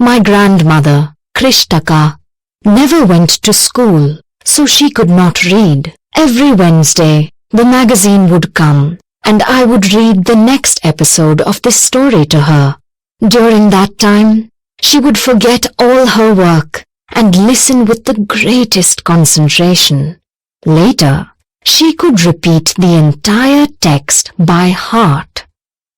My grandmother, Krishtaka, never went to school, so she could not read. Every Wednesday, the magazine would come, and I would read the next episode of this story to her. During that time, she would forget all her work and listen with the greatest concentration. Later, she could repeat the entire text by heart.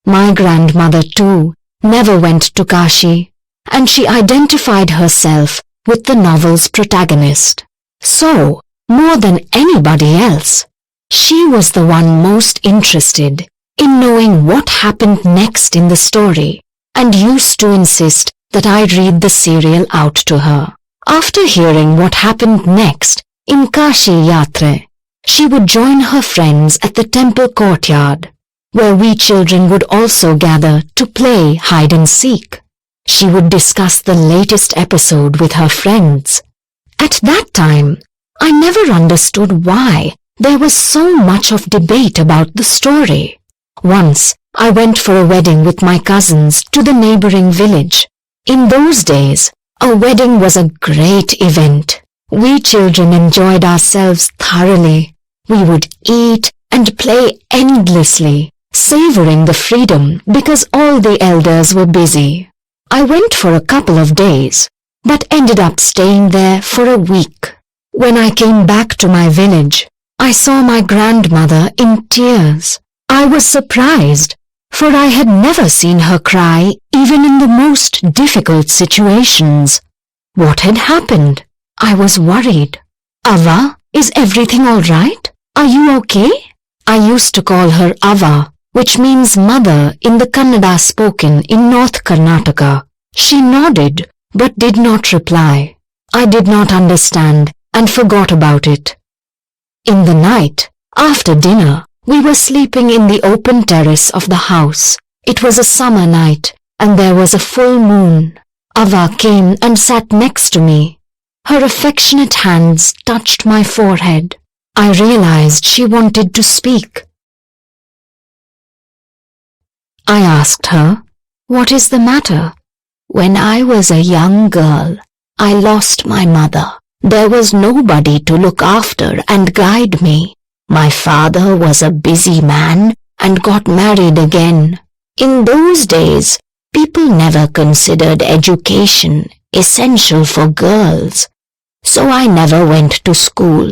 My grandmother too never went to Kashi, and she identified herself with the novel's protagonist. So, more than anybody else, she was the one most interested in knowing what happened next in the story, and used to insist that I read the serial out to her. After hearing what happened next in Kashi Yatra, she would join her friends at the temple courtyard, where we children would also gather to play hide and seek. She would discuss the latest episode with her friends. At that time, I never understood why there was so much of debate about the story. Once, I went for a wedding with my cousins to the neighboring village. In those days, a wedding was a great event. We children enjoyed ourselves thoroughly. We would eat and play endlessly, savoring the freedom because all the elders were busy. I went for a couple of days, but ended up staying there for a week. When I came back to my village, I saw my grandmother in tears. I was surprised, for I had never seen her cry even in the most difficult situations. What had happened? I was worried. Ava, is everything all right? Are you okay? I used to call her Ava, which means mother in the Kannada spoken in North Karnataka. She nodded, but did not reply. I did not understand and forgot about it. In the night, after dinner, we were sleeping in the open terrace of the house. It was a summer night, and there was a full moon. Ava came and sat next to me. Her affectionate hands touched my forehead. I realized she wanted to speak. I asked her, "What is the matter?" "When I was a young girl, I lost my mother. There was nobody to look after and guide me. My father was a busy man and got married again. In those days, people never considered education essential for girls, so I never went to school.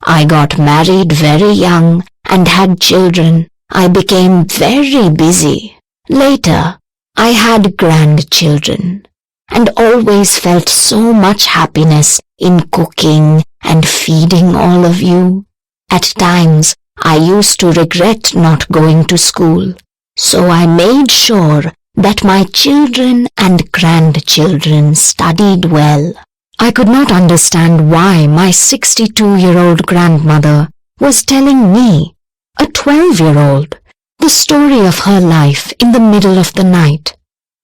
I got married very young and had children. I became very busy. Later, I had grandchildren and always felt so much happiness in cooking and feeding all of you. At times, I used to regret not going to school, so I made sure that my children and grandchildren studied well." I could not understand why my 62-year-old grandmother was telling me, a 12-year-old, the story of her life in the middle of the night.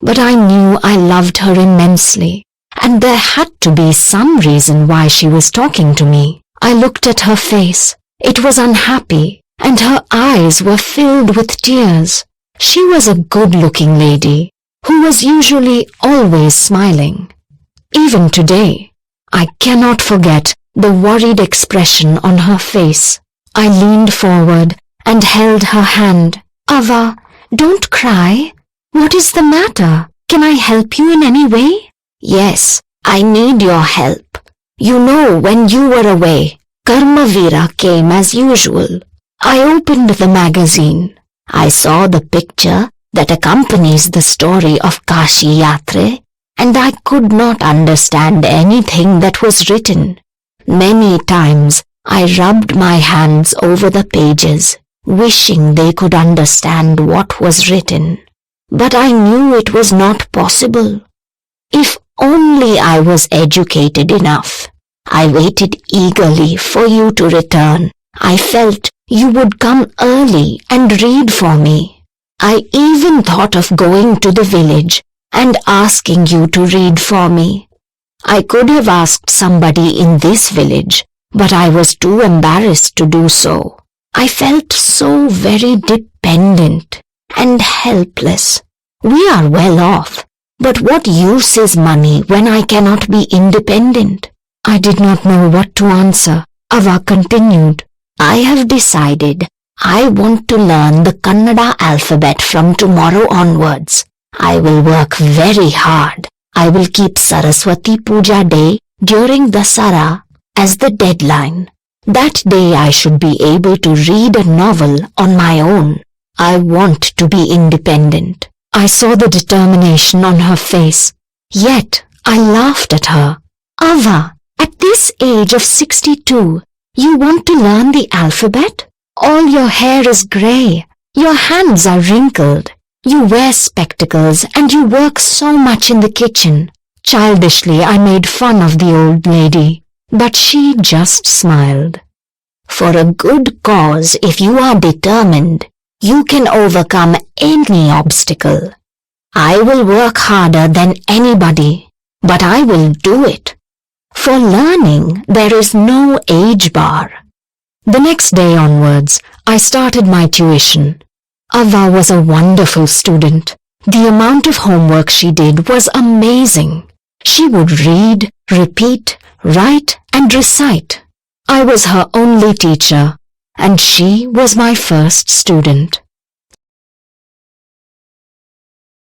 But I knew I loved her immensely, and there had to be some reason why she was talking to me. I looked at her face. It was unhappy, and her eyes were filled with tears. She was a good-looking lady, who was usually always smiling. Even today, I cannot forget the worried expression on her face. I leaned forward and held her hand. "Ava, don't cry. What is the matter? Can I help you in any way?" "Yes, I need your help. You know, when you were away, Karmavira came as usual. I opened the magazine. I saw the picture that accompanies the story of Kashi Yatra, and I could not understand anything that was written. Many times I rubbed my hands over the pages, wishing they could understand what was written. But I knew it was not possible. If only I was educated enough. I waited eagerly for you to return. I felt you would come early and read for me. I even thought of going to the village and asking you to read for me. I could have asked somebody in this village, but I was too embarrassed to do so. I felt so very dependent and helpless. We are well off, But what use is money when I cannot be independent? I did not know what to answer. Ava continued, I have decided I want to learn the Kannada alphabet from tomorrow onwards. I will work very hard. I will keep Saraswati Puja Day during Dasara as the deadline. That day I should be able to read a novel on my own. I want to be independent. I saw the determination on her face. Yet I laughed at her. Ava, at this age of 62, you want to learn the alphabet? All your hair is grey. Your hands are wrinkled. You wear spectacles and you work so much in the kitchen. Childishly, I made fun of the old lady, but she just smiled. For a good cause, if you are determined, you can overcome any obstacle. I will work harder than anybody, but I will do it. For learning, there is no age bar. The next day onwards, I started my tuition. Ava was a wonderful student. The amount of homework she did was amazing. She would read, repeat, write, and recite. I was her only teacher, and she was my first student.